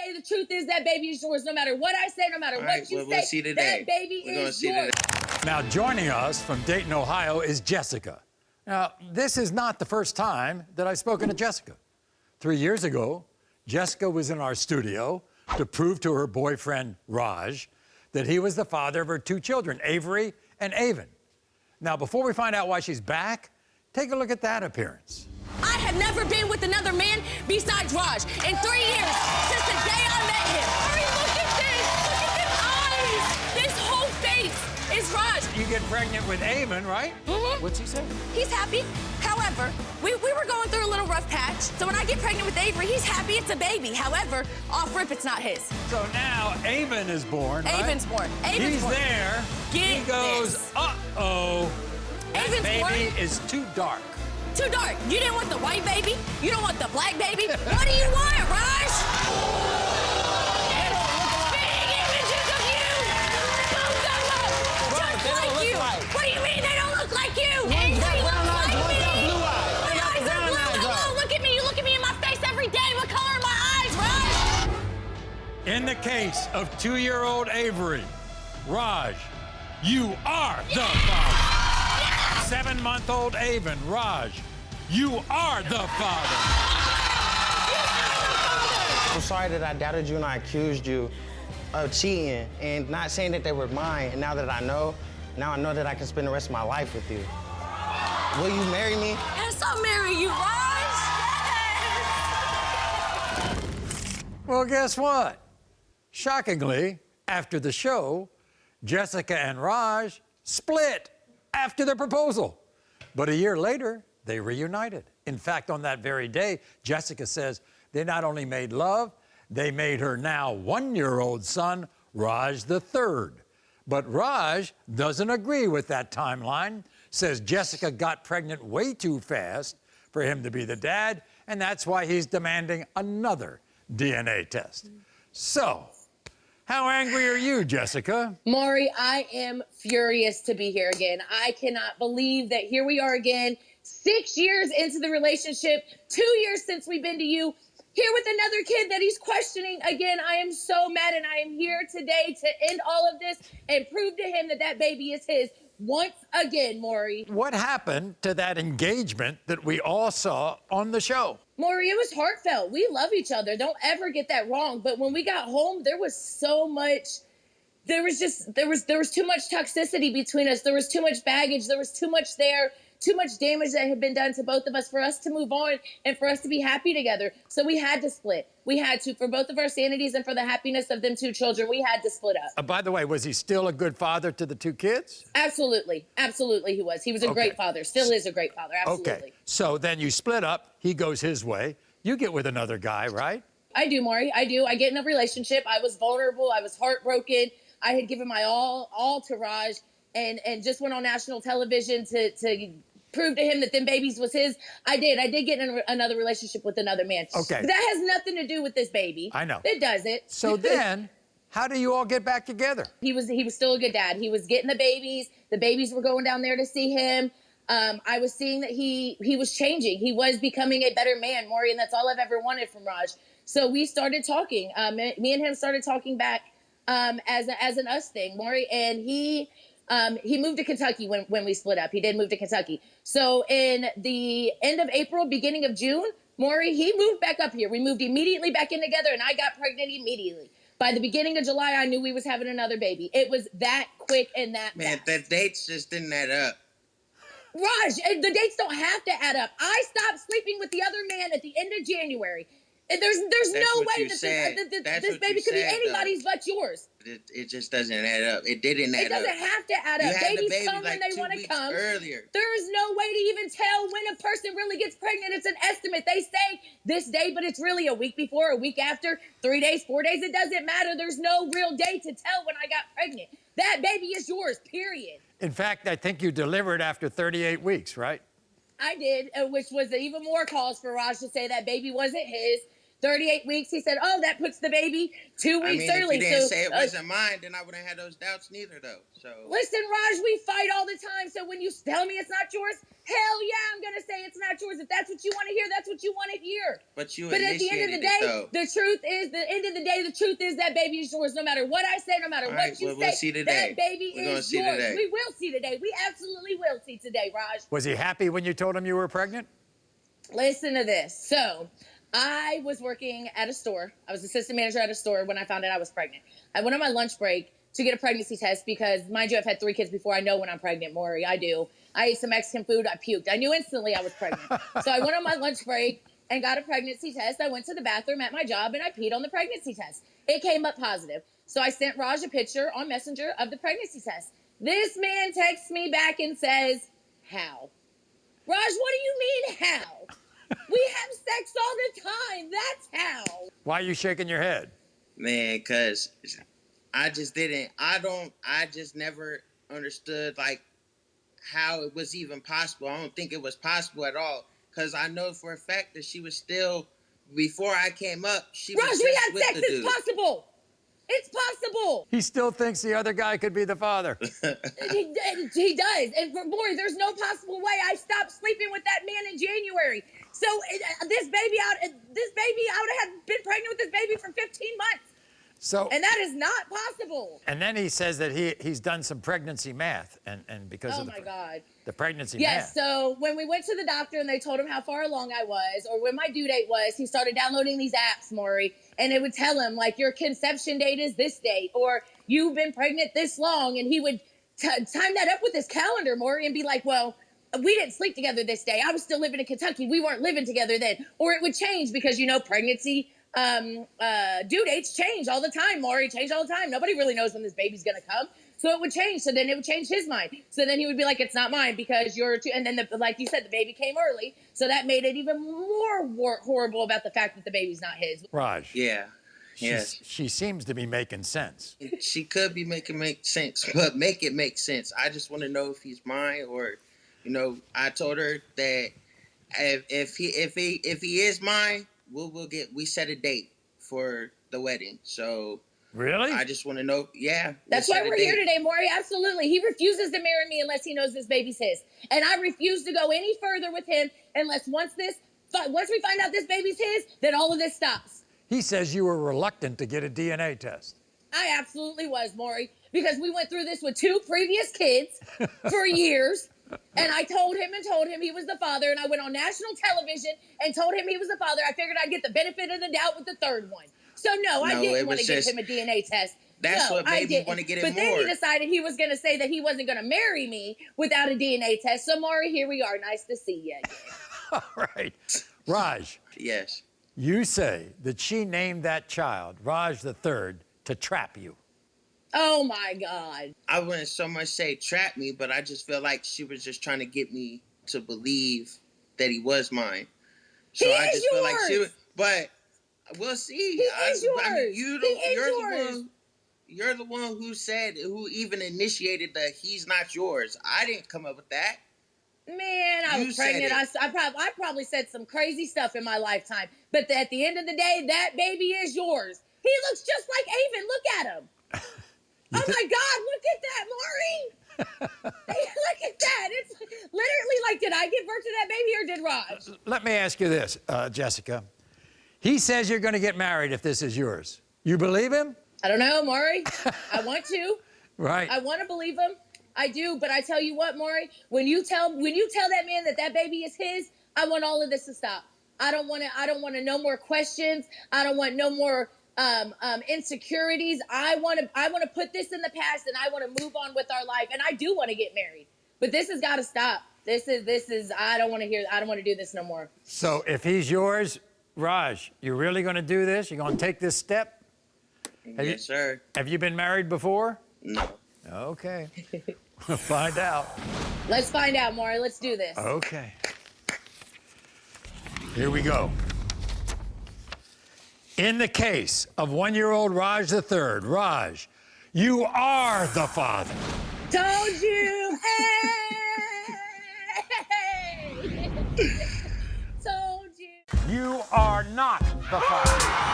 day, the truth is that baby is yours. No matter what I say, no matter what you say, we'll see today. that baby is yours. Now, joining us from Dayton, Ohio, is Jessica. Now, this is not the first time that I've spoken to Jessica. 3 years ago, Jessica was in our studio to prove to her boyfriend, Raj, that he was the father of her 2 children, Avery and Avon. Now, before we find out why she's back, take a look at that appearance. I have never been with another man besides Raj in 3 years since the day I met him. Hurry, look at this. Look at them eyes. This whole face is Raj. You get pregnant with Avon, right? Mm-hmm. What's he say? He's happy. However, we were going through a little rough patch. So when I get pregnant with Avery, he's happy it's a baby. However, off rip, it's not his. So now Avon is born, right? Avon's born. He's born. there. Get he goes, this. uh-oh. That Avon's baby born. is too dark. Too dark. You didn't want the white baby. You don't want the black baby. What do you want, Raj? Big images of you. Both of them. Just like you. What do you mean they don't look like you? Avery looks like me. My eyes are blue. Hello, look at me. You look at me in my face every day. What color are my eyes, Raj? In the case of 2-year-old Avery, Raj, you are the father. 7-month-old Avon, Raj, you are the father. I'm sorry that I doubted you and I accused you of cheating and not saying that they were mine. And now that I know that I can spend the rest of my life with you. Will you marry me? Yes, I'll marry you, Raj. Yes. Well, guess what? Shockingly, after the show, Jessica and Raj split after their proposal. But a year later, they reunited. In fact, on that very day, Jessica says they not only made love, they made her now 1-year-old son, Raj the third. But Raj doesn't agree with that timeline, says Jessica got pregnant way too fast for him to be the dad, and that's why he's demanding another DNA test. So, how angry are you, Jessica? Maury, I am furious to be here again. I cannot believe that here we are again, 6 years into the relationship, 2 years since we've been to you, here with another kid that he's questioning. Again, I am so mad, and I am here today to end all of this and prove to him that that baby is his once again, Maury. What happened to that engagement that we all saw on the show? Maury, it was heartfelt. We love each other. Don't ever get that wrong. But when we got home, there was so much, there was too much toxicity between us. There was too much baggage. There was too much there, too much damage that had been done to both of us for us to move on and for us to be happy together. So we had to split. We had to, for both of our sanities and for the happiness of them 2 children, we had to split up. By the way, was he still a good father to the 2 kids? Absolutely. Absolutely he was. He was a great father. Still is a great father. Absolutely. Okay. So then you split up. He goes his way. You get with another guy, right? I do, Maury. I do. I get in a relationship. I was vulnerable. I was heartbroken. I had given my all to Raj and just went on national television to prove to him that them babies was his. I did get in another relationship with another man. Okay. But that has nothing to do with this baby. I know. It doesn't. So then, how do you all get back together? He was still a good dad. He was getting the babies. The babies were going down there to see him. I was seeing that he was changing. He was becoming a better man, Maury, and that's all I've ever wanted from Raj. So we started talking. Me and him started talking back as an us thing, Maury, and he moved to Kentucky when we split up. He did move to Kentucky. So in the end of April, beginning of June, Maury, he moved back up here. We moved immediately back in together, and I got pregnant immediately. By the beginning of July, I knew we was having another baby. It was that quick and that fast. The dates just didn't add up. Raj, the dates don't have to add up. I stopped sleeping with the other man at the end of January. There's no way that this baby could be anybody's but yours. It just doesn't add up. It didn't add up. It doesn't have to add up. Babies come when they want to come. Earlier. There is no way to even tell when a person really gets pregnant. It's an estimate. They say this day, but it's really a week before, a week after, 3 days, 4 days. It doesn't matter. There's no real day to tell when I got pregnant. That baby is yours, period. In fact, I think you delivered after 38 weeks, right? I did, which was even more cause for Raj to say that baby wasn't his. 38 weeks. He said, oh, that puts the baby 2 I weeks mean, early. if you didn't So say it wasn't mine, then I wouldn't have those doubts neither, though. So listen, Raj, we fight all the time. So when you tell me it's not yours, hell yeah, I'm going to say it's not yours. If that's what you want to hear, that's what you want to hear. But at the end of the day, the truth is that baby is yours. No matter what I say, no matter what you say, we'll see today. that baby We're gonna is see yours. today. We will see today. We absolutely will see today, Raj. Was he happy when you told him you were pregnant? Listen to this. So I was working at a store. I was assistant manager at a store when I found out I was pregnant. I went on my lunch break to get a pregnancy test because, mind you, I've had 3 kids before. I know when I'm pregnant, Maury. I do. I ate some Mexican food. I puked. I knew instantly I was pregnant. So I went on my lunch break and got a pregnancy test. I went to the bathroom at my job and I peed on the pregnancy test. It came up positive. So I sent Raj a picture on Messenger of the pregnancy test. This man texts me back and says, how? Raj, what do you mean how? We have sex all the time. That's how. Why are you shaking your head? Man, because I just never understood, like, how it was even possible. I don't think it was possible at all. Because I know for a fact that she was still, before I came up, she was Raj, just we had with sex. the dude. It's possible. It's possible. He still thinks the other guy could be the father. He does. And for Maury, there's no possible way. I stopped sleeping with that man in January. So this baby, I would have been pregnant with this baby for 15 months. So, And that is not possible. and then he says that he's done some pregnancy math, and because Oh of my God. the pregnancy Yes, math. so when we went to the doctor and they told him how far along I was or when my due date was, he started downloading these apps, Maury, and it would tell him, like, your conception date is this date, or you've been pregnant this long, and he would time that up with his calendar, Maury, and be like, well, we didn't sleep together this day. I was still living in Kentucky. We weren't living together then. Or it would change because, pregnancy due dates change all the time, Maury, change all the time. Nobody really knows when this baby's going to come. So it would change. So then it would change his mind. So then he would be like, it's not mine because you're too. And then, like you said, the baby came early. So that made it even more horrible about the fact that the baby's not his. Raj. Yeah. Yes. She seems to be making sense. She could be make sense, but make it make sense. I just want to know if he's mine or, I told her that if he is mine, we set a date for the wedding. So Really? I just want to know. Yeah. That's why we're here today, Maury. Absolutely. He refuses to marry me unless he knows this baby's his. And I refuse to go any further with him unless once we find out this baby's his, then all of this stops. He says you were reluctant to get a DNA test. I absolutely was, Maury, because we went through this with 2 previous kids for years. And I told him he was the father. And I went on national television and told him he was the father. I figured I'd get the benefit of the doubt with the 3rd one. So, no, I didn't want to give him a DNA test. That's what made me want to get it more. But then he decided he was going to say that he wasn't going to marry me without a DNA test. So, Maury, here we are. Nice to see you again. All right. Raj. Yes. You say that she named that child, Raj the Third, to trap you. Oh, my God. I wouldn't so much say trap me, but I just feel like she was just trying to get me to believe that he was mine. So He I is just feel like yours. but we'll see. He is yours. I mean, He is yours. You're the one who even initiated the he's not yours. I didn't come up with that. Man, I You was said pregnant. it. I probably said some crazy stuff in my lifetime. But at the end of the day, that baby is yours. He looks just like Avon. Look at him. Oh, my God. Look at that, Maury. Look at that. It's literally like, did I give birth to that baby or did Raj? Let me ask you this, Jessica. He says you're going to get married if this is yours. You believe him? I don't know, Maury. I want to. Right. I want to believe him. I do. But I tell you what, Maury, when you tell that man that baby is his, I want all of this to stop. I don't want to no more questions. I don't want no more insecurities. I want to put this in the past and I want to move on with our life. And I do want to get married, but this has got to stop. This is, I don't want to do this no more. So if he's yours, Raj, you're really going to do this? You're going to take this step? Yes, sir. Have you been married before? No. Okay. We'll find out. Let's find out, Maury. Let's do this. Okay. Here we go. In the case of 1-year-old Raj III, Raj, you are the father. Told you. Hey! Told you. You are not the fire.